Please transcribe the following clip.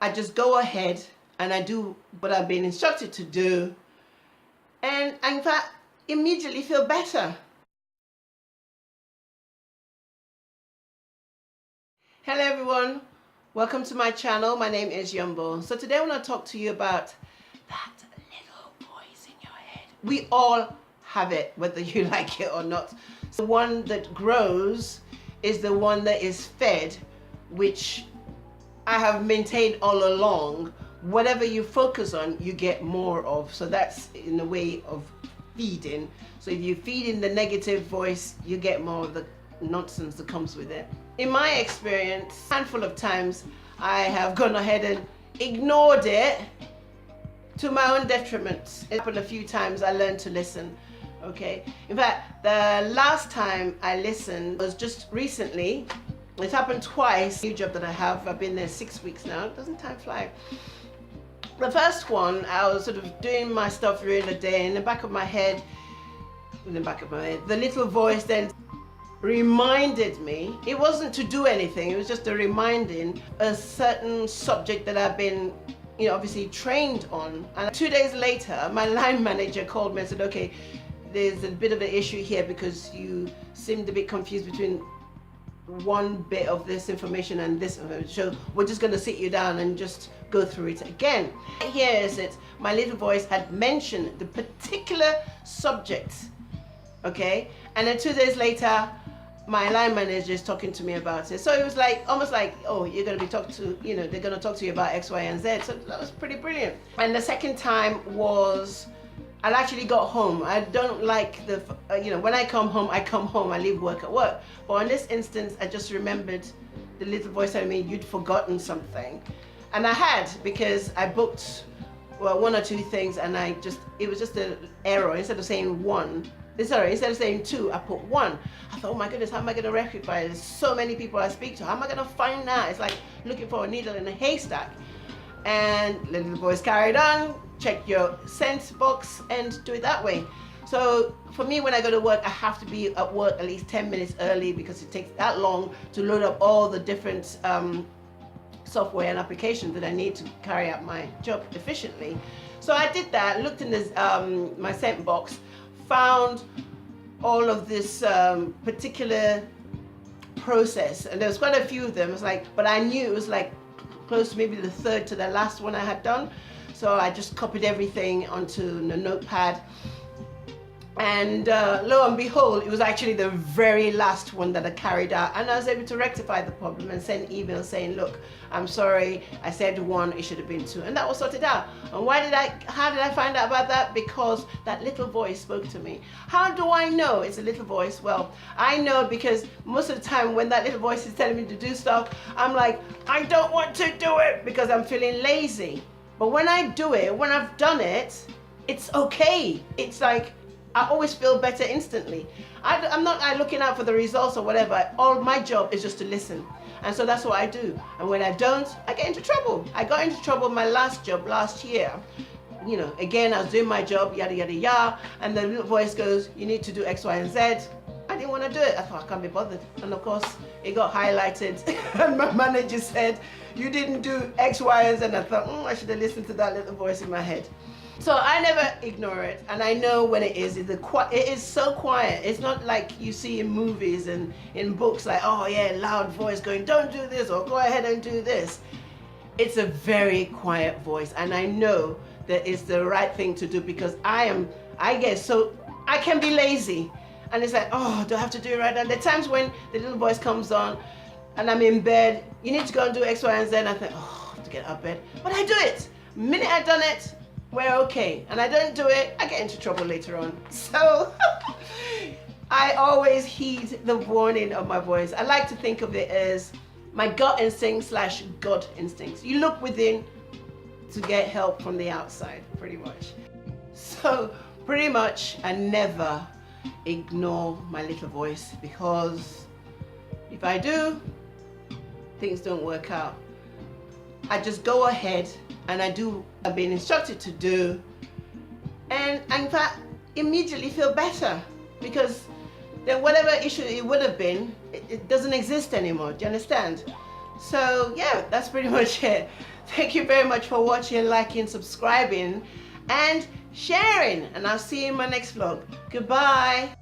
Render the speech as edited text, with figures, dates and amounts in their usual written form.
I just go ahead and I do what I've been instructed to do, and in fact immediately feel better. Hello everyone, welcome to my channel. My name is Yumbo. So today I want to talk to you about that little voice in your head. We all have it, whether you like it or not. The one that grows is the one that is fed, which I have maintained all along. Whatever you focus on, you get more of. So that's in a way of feeding. So if you feed in the negative voice, you get more of the nonsense that comes with it. In my experience, a handful of times I have gone ahead and ignored it to my own detriment. It happened a few times. I learned to listen. Okay. In fact, the last time I listened was just recently. It happened twice. New job that I have. I've been there 6 weeks now. Doesn't time fly? The first one, I was sort of doing my stuff during the day. In the back of my head, the little voice then reminded me. It wasn't to do anything. It was just a reminding a certain subject that I've been, obviously trained on. And 2 days later, my line manager called me and said, "Okay, there's a bit of an issue here because you seemed a bit confused between one bit of this information and this information. So we're just going to sit you down and just go through it again." Here is it. My little voice had mentioned the particular subject. Okay. And then 2 days later, my line manager is talking to me about it. So it was like, almost like, oh, you're going to be talked to, they're going to talk to you about X, Y, and Z. So that was pretty brilliant. And the second time was, I actually got home. I don't like the, when I come home, I leave work at work. But in this instance, I just remembered the little voice telling me you'd forgotten something. And I had, because I booked, one or two things, and it was just an error. Instead of saying two, I put one. I thought, oh my goodness, how am I going to rectify it? There's so many people I speak to. How am I going to find that? It's like looking for a needle in a haystack. And the little voice carried on, check your sent box and do it that way. So for me, when I go to work, I have to be at work at least 10 minutes early because it takes that long to load up all the different software and applications that I need to carry out my job efficiently. So I did that, looked in this, my sent box, found all of this particular process, and there was quite a few of them. It was like, but I knew it was like close to maybe the third to the last one I had done. So I just copied everything onto the notepad, and lo and behold, it was actually the very last one that I carried out, and I was able to rectify the problem and send emails saying, look, I'm sorry, I said one, it should have been two, and that was sorted out. And how did I find out about that? Because that little voice spoke to me. How do I know it's a little voice? Well, I know because most of the time when that little voice is telling me to do stuff, I'm like, I don't want to do it because I'm feeling lazy. But when I do it, when I've done it, it's okay. It's like, I always feel better instantly. I'm not looking out for the results or whatever. All my job is just to listen. And so that's what I do. And when I don't, I get into trouble. I got into trouble in my last job last year. Again, I was doing my job, yada, yada, yada. And the little voice goes, you need to do X, Y, and Z. I didn't want to do it. I thought, I can't be bothered. And of course, it got highlighted. And my manager said, you didn't do X, Y, and Z. And I thought, I should have listened to that little voice in my head. So I never ignore it, and I know when it is. It is so quiet. It's not like you see in movies and in books like, oh yeah, loud voice going, don't do this, or go ahead and do this. It's a very quiet voice, and I know that it's the right thing to do because I can be lazy. And it's like, oh, do I have to do it right now? There are times when the little voice comes on and I'm in bed, you need to go and do X, Y, and Z, and I think, oh, I have to get out of bed. But I do it. The minute I've done it, we're okay. And I don't do it, I get into trouble later on. So I always heed the warning of my voice. I like to think of it as my gut instinct / God instincts. You look within to get help from the outside, pretty much. So pretty much I never ignore my little voice, because if I do, things don't work out. I just go ahead and I do what I've been instructed to do, and in fact immediately feel better, because then whatever issue it would have been, it doesn't exist anymore. Do you understand? So yeah, that's pretty much it. Thank you very much for watching, liking, subscribing, and sharing. And I'll see you in my next vlog. Goodbye.